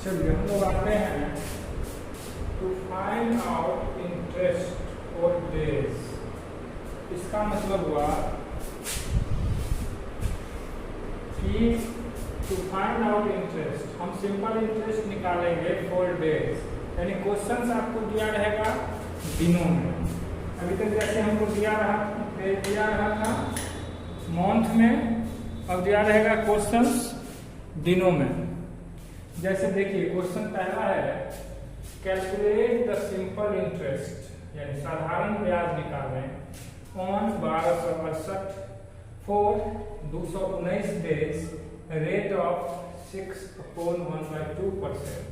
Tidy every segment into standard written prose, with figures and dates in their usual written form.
चलिए हम लोग आते हैं to find out interest for days. इसका मतलब हुआ कि टू फाइंड आउट इंटरेस्ट हम सिंपल इंटरेस्ट निकालेंगे फॉर डेज, यानी क्वेश्चन आपको दिया रहेगा दिनों में। अभी तक जैसे हमको दिया रहा था मंथ में, अब दिया रहेगा क्वेश्चंस दिनों में। जैसे देखिए क्वेश्चन पहला है कैलकुलेट द सिंपल इंटरेस्ट, यानी साधारण ब्याज निकालें on 1268 for 219 days rate of 6/1/2%।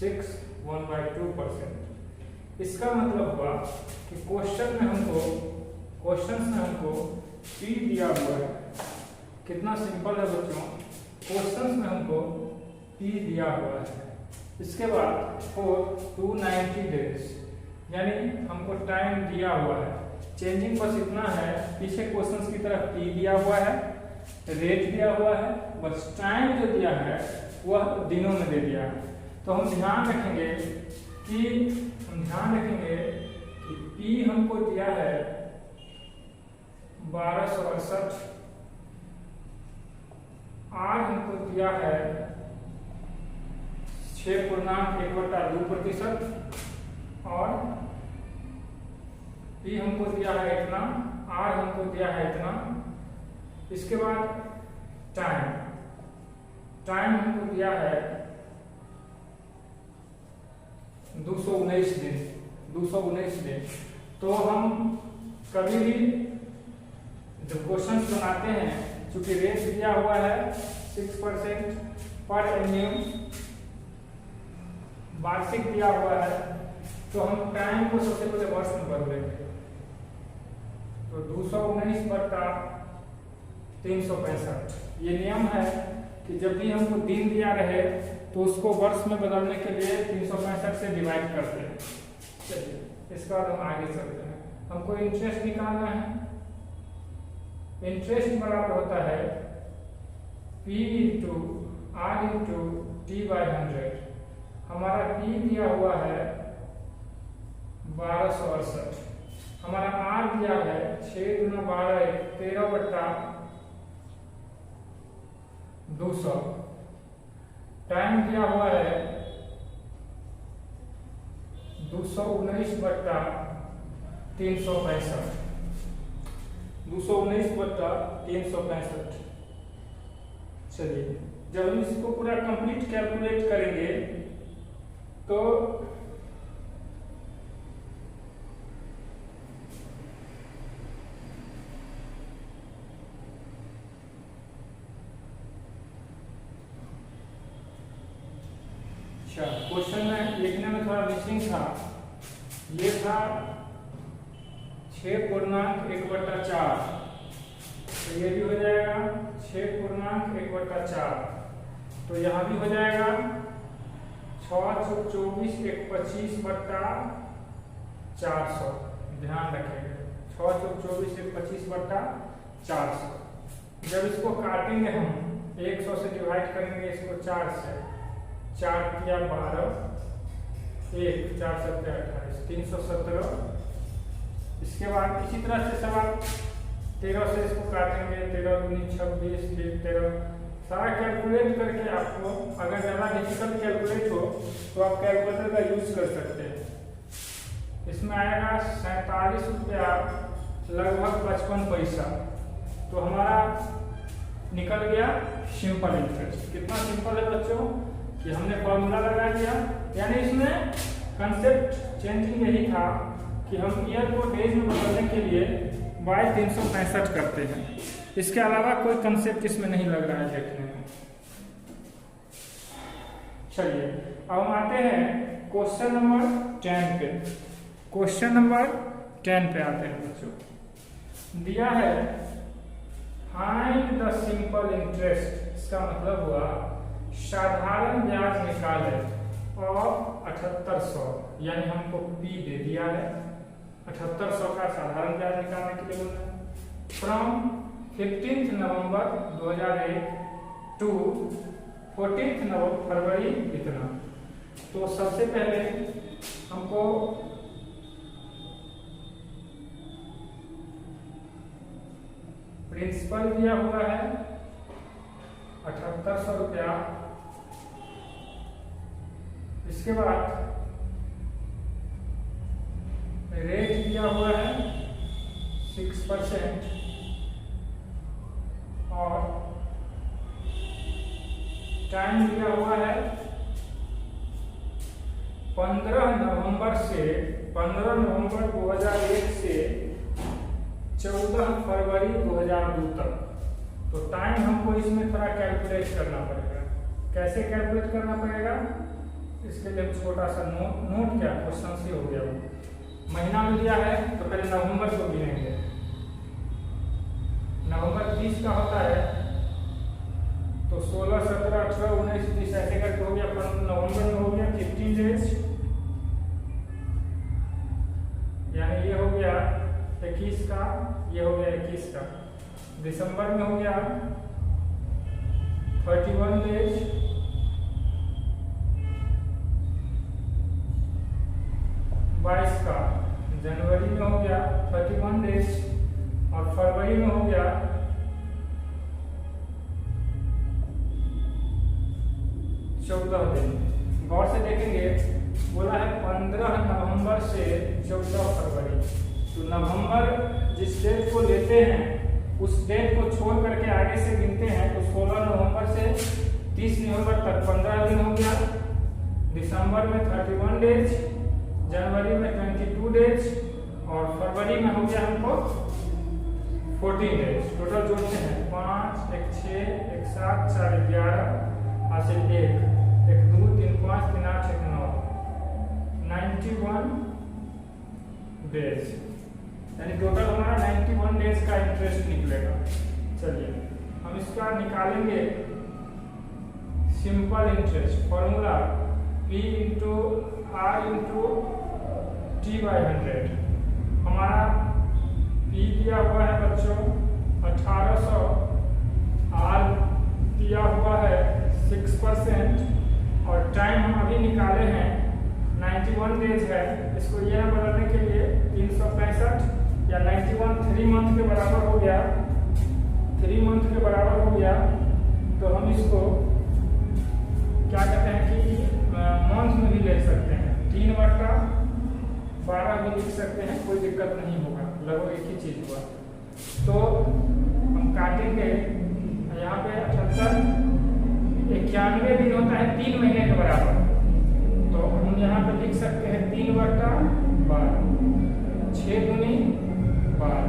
6/1/2%। इसका मतलब हुआ कि क्वेश्चन में हमको पी दिया हुआ है। कितना सिंपल है बच्चों, क्वेश्चन में हमको पी दिया हुआ है। इसके बाद फॉर 290 डेज, यानी हमको टाइम दिया हुआ है। चेंजिंग बस इतना है, पीछे क्वेश्चंस की तरफ पी दिया हुआ है, रेट दिया हुआ है, बस टाइम जो दिया है वह दिनों में दे दिया है। तो हम ध्यान रखेंगे कि पी हमको दिया है 1268, आर हमको दिया है 6.1/2%, और पी हमको दिया है इतना, आर हमको दिया है इतना। इसके बाद टाइम हमको दिया है 219 दिन। तो हम कभी भी जब क्वेश्चन बनाते हैं, चूंकि रेट दिया हुआ है 6% पर एन्यूम, वार्षिक दिया हुआ है, तो हम टाइम को सबसे पहले वर्ष में बदलेंगे। तो 219/365। ये नियम है कि जब भी हमको दिन दिया रहे तो उसको वर्ष में बदलने के लिए 365 से डिवाइड करते हैं। चलिए इसके बाद हम आगे चलते हैं। हमको इंटरेस्ट निकालना है। इंटरेस्ट बराबर होता है P × R × T/100। हमारा P दिया हुआ है 1268, हमारा R दिया है 6 × 12 13/200, टाइम दिया हुआ है 219/365। 219/365। चलिए जब हम इसको पूरा कंप्लीट कैलकुलेट करेंगे तो क्वेश्चन में लिखने में थोड़ा मिसिंग था। ये था 6.1/4, तो ये भी हो जाएगा 6.1/4। तो यहाँ भी हो जाएगा 6×24=125/400। ध्यान रखेंगे 6×24=125/400। जब इसको काटेंगे हम 100 से डिवाइड करेंगे इसको 4 से, 4 किया 12, 1 4 7 28 317। इसके बाद इसी तरह से सवाल 13 से इसको काटेंगे, 13 दूनी 26, 13 सारा कैलकुलेट करके आपको, अगर ज़्यादा डिफिकल्ट कैलकुलेट हो तो आप कैलकुलेटर का यूज कर सकते हैं। इसमें आएगा 47 रुपया लगभग 55 पैसा। तो हमारा निकल गया सिंपल इंटरेस्ट। कितना सिंपल है बच्चों कि हमने फॉर्मूला लगा दिया, यानी इसमें कंसेप्ट चेंजिंग यही था कि हम ईयर को डेज में बदलने के लिए बाय 365 करते हैं। इसके अलावा कोई कंसेप्ट इसमें नहीं लग रहा है देखने में। चलिए अब हम आते हैं क्वेश्चन नंबर 10 पे। क्वेश्चन नंबर 10 पे आते हैं बच्चों। दिया है फाइंड द सिंपल इंटरेस्ट। इसका मतलब हुआ साधारण ब्याज निकाले और 7800, यानी हमको पी दे दिया है 7800 का साधारण ब्याज निकालने के लिए बोलना है। फ्रॉम 15 नवंबर 2001 टू 14 फरवरी इतना। तो सबसे पहले हमको प्रिंसिपल दिया हुआ है 7800 रुपया। इसके बाद रेट दिया हुआ है 6% और टाइम दिया हुआ है 15 नवंबर 2001 से 14 फरवरी 2002 तक। तो टाइम हमको इसमें थोड़ा कैलकुलेट करना पड़ेगा। कैसे कैलकुलेट करना पड़ेगा, इसके लिए छोटा सा नोट क्या क्वेश्चन से हो गया। वो महीना में दिया है तो पहले नवंबर को गिनेंगे। नवंबर 30 का होता है तो 16, 17, 18, 19, 20 ऐसे करके हो गया। नवंबर में हो गया 15 डेज, यानी ये हो गया 21 का, ये हो गया 21 का। दिसंबर में हो गया 31 डेज। का जनवरी में हो गया 31 डेज और फरवरी में हो गया 14 दिन। गौर से देखेंगे, बोला है 15 नवंबर से 14 फरवरी। तो नवंबर जिस डेट को लेते हैं उस डेट को छोड़ करके आगे से गिनते हैं तो 16 नवंबर से 30 नवंबर तक 15 दिन हो गया। दिसंबर में 31 डेज, जनवरी में 22 डेज और फरवरी में हो गया हमको 14 डेज। टोटल जोड़ते हैं 5, 1, 6, 1, 7, 4, 11, आज से 1, 2, 3, 5, 3, 8, 1, 9, 91 डेज। यानी टोटल हमारा 91 डेज का इंटरेस्ट निकलेगा। चलिए हम इसका निकालेंगे simple interest. Formula P into R into T/100। हमारा P दिया हुआ है बच्चों 1800, R दिया हुआ है 6% और टाइम हम अभी निकाले हैं 91 डेज है। इसको यह बदलने के लिए 365 या 91 3 मंथ के बराबर हो गया, 3 मंथ के बराबर हो गया। तो हम इसको क्या कहते हैं कि मंथ में भी ले सकते हैं, 3/12 भी लिख सकते हैं, कोई दिक्कत नहीं होगा, लगभग एक ही चीज हुआ। तो हम काटेंगे यहाँ पे 78, 91 दिन होता है 3 महीने के बराबर। तो हम यहाँ पे लिख सकते हैं 3/12, 6 दूनी 12,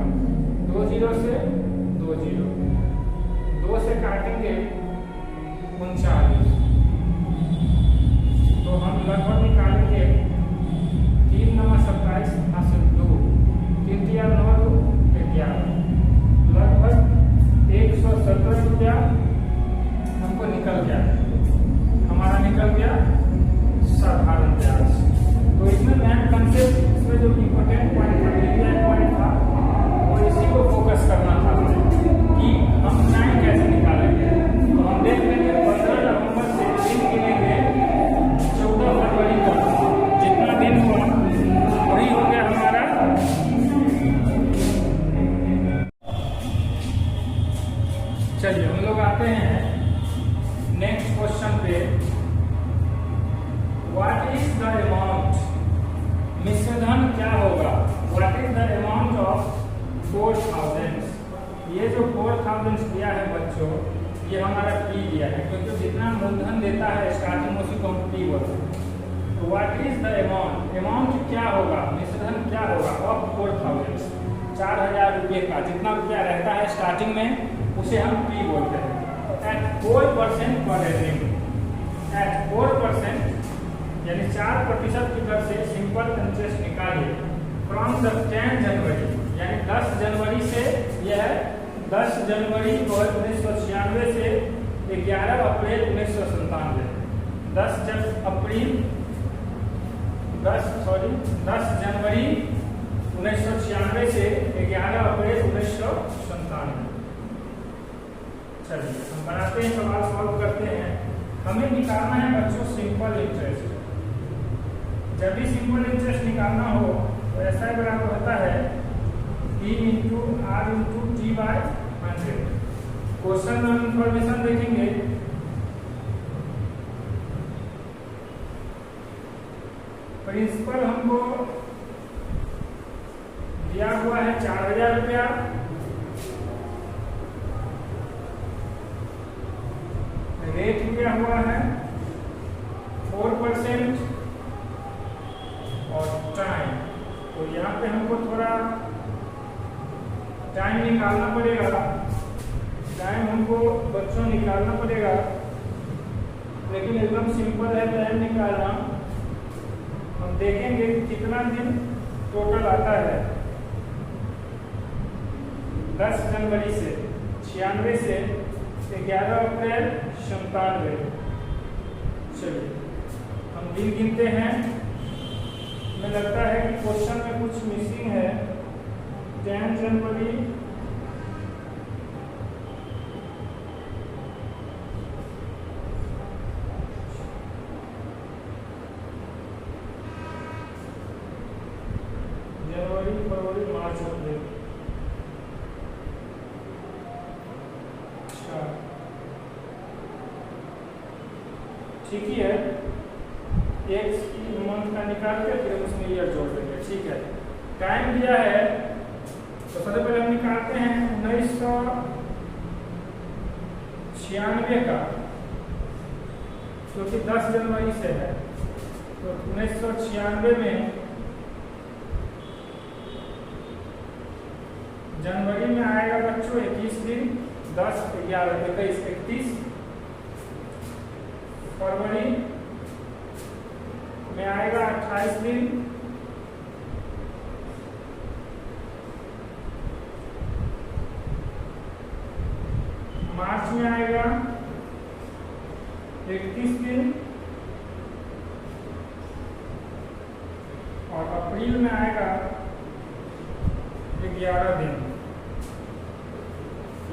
2 0 से 2 0, 2 से काटेंगे 39। तो हम लगभग निकालेंगे 3 9 27 हासिल 2, 3 3 9 2 11, लगभग 117 रुपया हमको निकल गया। हमारा निकल गया साधारण ब्याज। तो इसमें मेन कंसेप्ट, इसमें जो इम्पोर्टेंट पॉइंट था वो इसी को फोकस करना था कि हम टाइम कैसे निकालेंगे। तो हम देख लेंगे 15 नवंबर से दिन गिनेंगे 14 फरवरी तक, जितना दिन हुआ वही हो गया हमारा। चलिए हम लोग आते हैं नेक्स्ट क्वेश्चन पे। व्हाट इज द अमाउंट, मिश्रधन क्या होगा। What is the amount of 4000। ये जो 4000 दिया है बच्चों, ये हमारा P दिया है, क्योंकि जितना मूलधन देता है स्टार्टिंग उसी को हम P बोलते हैं। तो what is the amount, amount क्या होगा, मिश्रधन क्या होगा ऑफ 4000, 4000 रुपये का जितना रुपया रहता है स्टार्टिंग में उसे हम P बोलते हैं। एट 4% पर एनिम, एट 4% यानी 4% की दर से सिंपल इंटरेस्ट निकालिए फ्रॉम द 10 जनवरी, यानी 10 जनवरी से, यह 10 जनवरी 1996 से 11 अप्रैल 1997, 10 जनवरी 1996 से 11 अप्रैल 1997। चलिए हम बनाते हैं, सवाल सॉल्व करते हैं। हमें निकालना है बच्चों सिंपल इंटरेस्ट। जब भी सिंपल इंटरेस्ट निकालना हो तो ऐसा ही बराबर होता है E into R into T by 100। Question में हम इंफॉर्मेशन देखेंगे। प्रिंसिपल हमको दिया हुआ है 4000 रुपया, रेट दिया हुआ है 4% और टाइम। तो यहाँ पे हमको थोड़ा टाइम निकालना पड़ेगा। टाइम हमको बच्चों निकालना पड़ेगा, लेकिन एकदम सिंपल है टाइम निकालना। हम देखेंगे कितना दिन टोटल आता है। 10 जनवरी से 96 से 11 अप्रैल 97। चलिए हम दिन गिनते हैं। हमें लगता है कि क्वेश्चन में कुछ मिसिंग है। 10 जनवरी फरवरी मार्च अप्रैल। अच्छा ठीक ही है। एक मंथ का निकाल के फिर उसमें ईयर जोड़ देंगे। ठीक है, टाइम दिया है तो सबसे पहले हम निकालते हैं 1996 का, क्योंकि 10 जनवरी से है। तो 1996 में जनवरी में आएगा बच्चों 21 दिन, 10, 11, 21, 31। फरवरी में आएगा 28 दिन, मार्च में आएगा 31 दिन और अप्रैल में आएगा 11 दिन।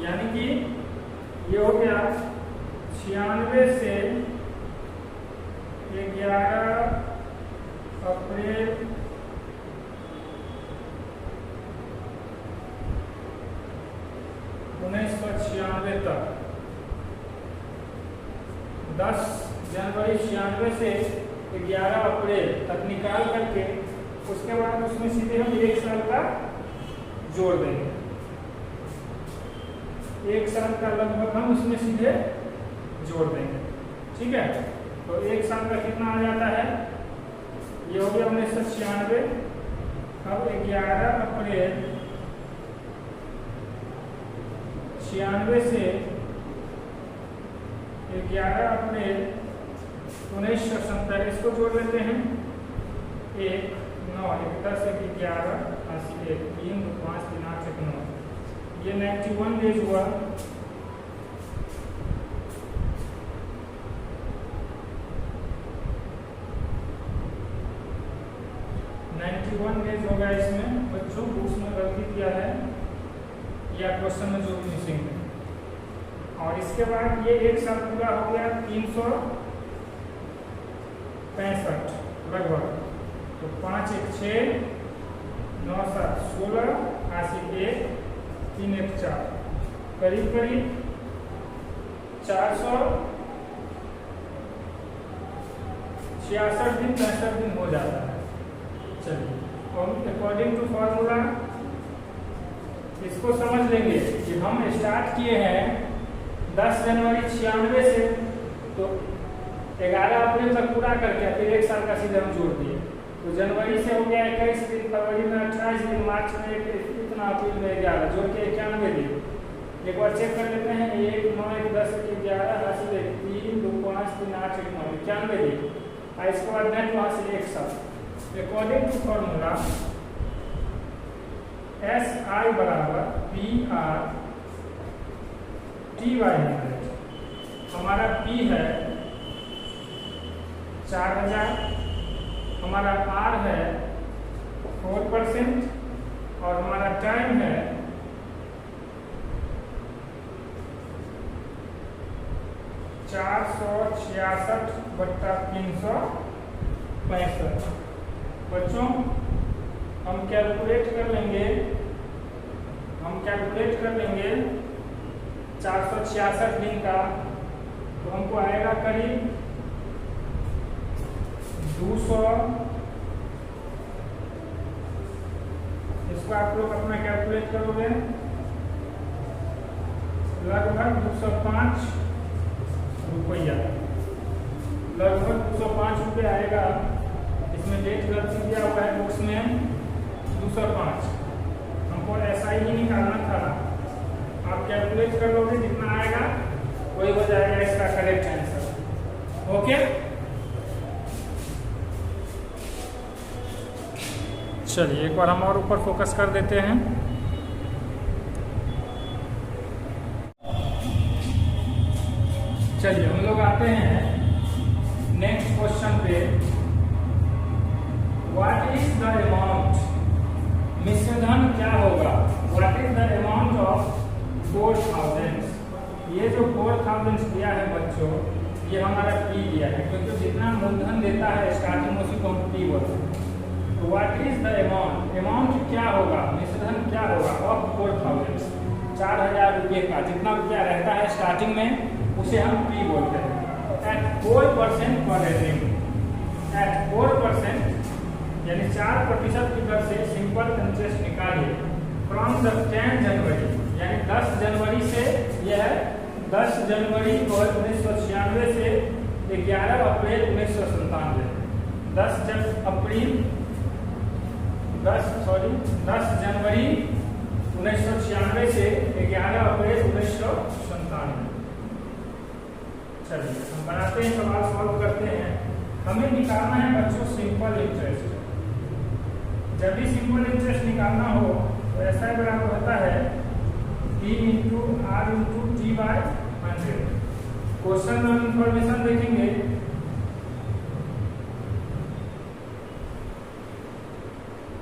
यानी कि ये हो गया 96 से 11 अप्रैल 1996 तक। 10 जनवरी 96 से 11 अप्रैल तक निकाल करके उसके बाद उसमें सीधे हम 1 साल का जोड़ देंगे। 1 साल का लगभग हम उसमें सीधे जोड़ देंगे। ठीक है, तो 1 साल का कितना आ जाता है? ये हो गया 1996। अब 11 अप्रैल 96 से 11 अप्रैल 1997 इसको जोड़ लेते हैं। 1 9 1 10 1 11 80 1 3 2 5 3 8 1 9। ये 91 डेज हुआ। डेज होगा। इसमें बच्चों बुक्स में गलती किया है या क्वेश्चन में जो भी मिसिंग है। और इसके बाद ये 1 साल पूरा हो गया 365 लगभग। तो 5 1 6 9 7 16 80 1 3 1 4 करीब करीब 466 दिन 65 दिन हो जाता है। चलिए अकॉर्डिंग टू फॉर्मूला इसको समझ लेंगे कि हम स्टार्ट किए हैं 10 जनवरी 96 से, तो 11 अप्रैल तक पूरा करके फिर 1 साल का सीधे हम जोड़ दिए। तो जनवरी से हो गया 21 दिन, फरवरी में 28 दिन, मार्च में इतना, अप्रैल में 11, जोड़ के 91 दिन। एक बार चेक कर लेते हैं। 1 9 1 10 1 11 80 1 3 2 5 3 8 1 9 91 दिन। और इसके बाद नेट वहाँ से 1 साल। अकॉर्डिंग टू फॉर्मूला SI बराबर PR T/100। हमारा P है 4000, हमारा R है 4% और हमारा टाइम है 96 466/365। बच्चों हम कैलकुलेट कर लेंगे 466 दिन का, तो हमको आएगा करीब 200। इसको आप लोग अपना कैलकुलेट करोगे, लगभग 205 रुपया, लगभग 205 रुपये आएगा। इसमें डेट गलती दिया हुआ है बुक्स में 205, हमको ऐसा ही निकालना था। आप कैलकुलेट कर लोगे, जितना आएगा वही हो जाएगा इसका करेक्ट आंसर। ओके, चलिए एक बार हम और ऊपर फोकस कर देते हैं। चलिए हम लोग आते हैं नेक्स्ट क्वेश्चन पे। व्हाट इज द अमाउंट, मिश्रधन क्या होगा? What is the amount of 4000? ये जो 4000 दिया है बच्चों, ये हमारा पी दिया है, क्योंकि जितना मूलधन देता है स्टार्टिंग उसी को हम पी बोलते हैं। तो what is the amount, amount क्या होगा, मिश्रधन क्या होगा ऑफ 4000, 4000 रुपये का जितना रुपया रहता है स्टार्टिंग में उसे हम पी बोलते हैं। एट 4% पर एनम, एट 4% यानी 4% की दर से सिंपल इंटरेस्ट निकालिए फ्रॉम द 10 जनवरी, यानी 10 जनवरी से, यह है 10 जनवरी 1996 से 11 अप्रैल 1997। 10 जनवरी 1996 से 11 अप्रैल 1997। चलिए हम बनाते हैं, सवाल सॉल्व करते हैं। हमें निकालना है बच्चों सिंपल इंटरेस्ट। जब भी सिंपल इंटरेस्ट निकालना हो तो ऐसा बराबर होता है P × R × T/100। क्वेश्चन में हम इंफॉर्मेशन देखेंगे।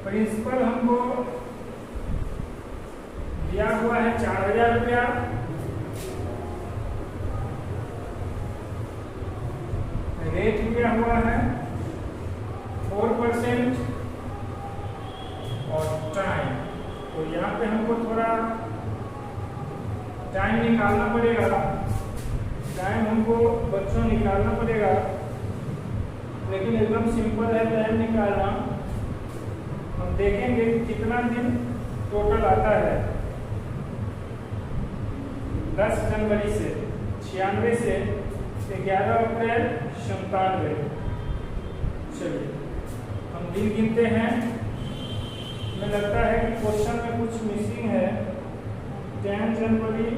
प्रिंसिपल हमको दिया हुआ है 4000 रुपया, रेट दिया हुआ है 4% और टाइम। तो यहाँ पे हमको थोड़ा टाइम निकालना पड़ेगा, टाइम हमको बच्चों निकालना पड़ेगा, लेकिन एकदम सिंपल है टाइम निकालना। हम देखेंगे कितना दिन टोटल आता है। 10 जनवरी से 96 से 11 अप्रैल 97। चलिए हम दिन गिनते हैं। हमें लगता है कि क्वेश्चन में कुछ मिसिंग है। 10 जनवरी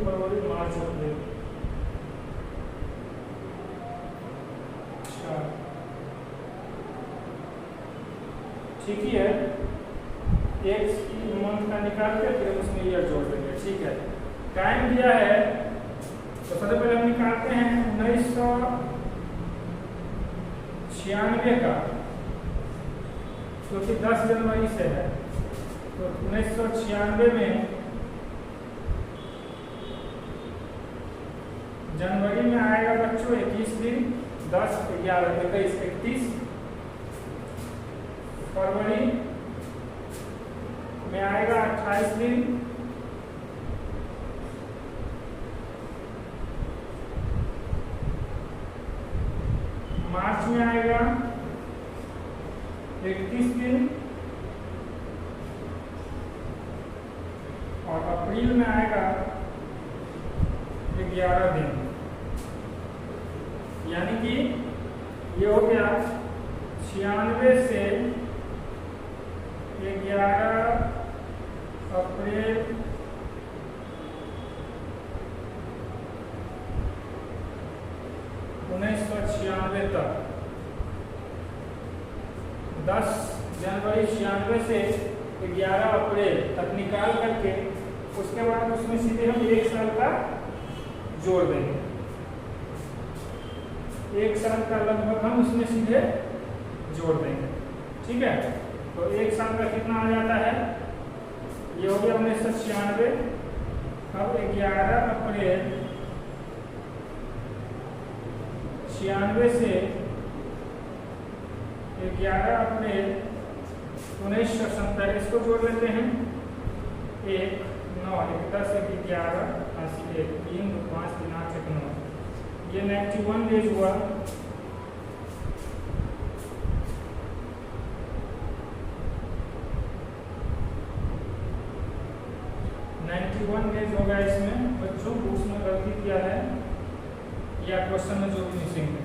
फरवरी मार्च अप्रैल, ठीक ही है। एक मंथ का निकाल के फिर उसमें ईयर जोड़ देंगे, ठीक है। टाइम दिया है तो सबसे पहले हम निकालते हैं 1996 का, क्योंकि 10 जनवरी से है। तो 1996 में जनवरी में आएगा बच्चों 21 दिन, 10, 11, 21, 31। फरवरी में आएगा 28 दिन, मार्च में आएगा 31 दिन और अप्रैल में आएगा 11 दिन। यानी कि ये हो गया 96 से 11 अप्रैल 1996 तक। 10 जनवरी 96 से 11 अप्रैल तक निकाल करके उसके बाद उसमें सीधे हम 1 साल का जोड़ देंगे। एक साल का लगभग हम उसमें सीधे जोड़ देंगे। ठीक है, तो एक साल का कितना आ जाता है, ये हो गया 1996। अब 11 अप्रैल 96 से 11 अप्रैल 1947 को जोड़ लेते हैं। 1 9 1 10 1 11 80 1 3 2 5 3 8 1 9, ये 91 डेज हुआ। डेज होगा इसमें। बच्चों बुक्स में गलती किया है या क्वेश्चन में जो भी मिसिंग है।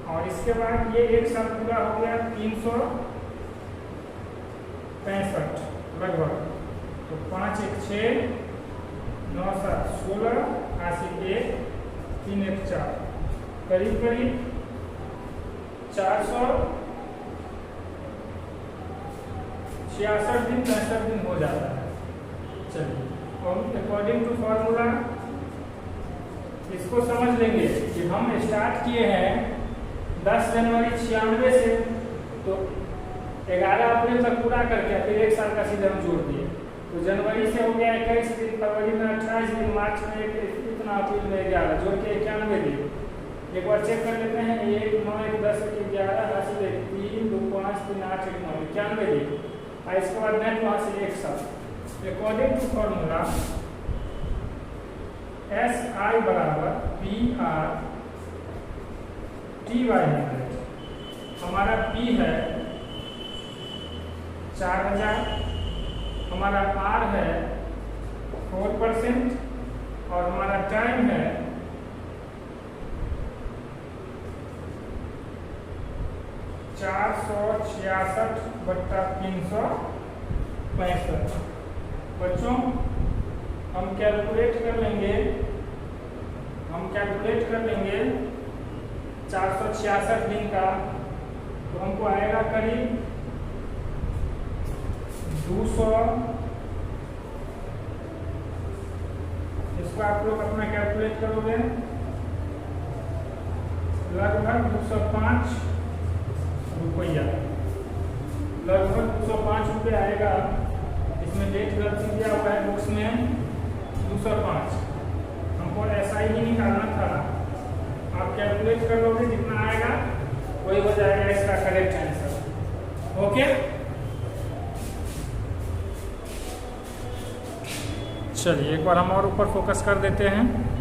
और इसके बाद ये एक साल पूरा हो गया 365 लगभग। तो 5 1 6 9 7 16 80 1 3 1 4, करीब करीब 466 दिन 65 दिन हो जाता है। चलिए, और अकॉर्डिंग टू फॉर्मूला इसको समझ लेंगे कि हम स्टार्ट किए हैं 10 जनवरी 96 से, तो 11 अप्रैल तक पूरा करके फिर एक साल का सीधे हम जोड़ दिए। तो जनवरी से हो गया 21 दिन, फरवरी में 28 दिन, मार्च में इतना, अप्रैल में 11, जोड़ के 91 दिन। एक बार चेक कर लेते हैं। 1 9 1 10 1 11 80 1 3 2 5 3 8 1 9, 91 दिन। और इसके बाद नेट वहाँ से एक साल। अकॉर्डिंग टू फॉर्मूला SI बराबर PR TY100। हमारा P है 4000, हमारा R है 4% और हमारा टाइम है 466/365। बच्चों हम कैलकुलेट कर लेंगे 466 दिन का, तो हमको आएगा करीब 200। इसको आप लोग अपना कैलकुलेट करोगे, लगभग 205 रुपया, लगभग 205 रुपये आएगा। इसमें डेट गलती दिया हुआ है बुक्स में 205, हमको SI ही निकालना था। आप कैलकुलेट कर लोगे, जितना आएगा वही हो जाएगा इसका करेक्ट आंसर। ओके, चलिए एक बार हम और ऊपर फोकस कर देते हैं।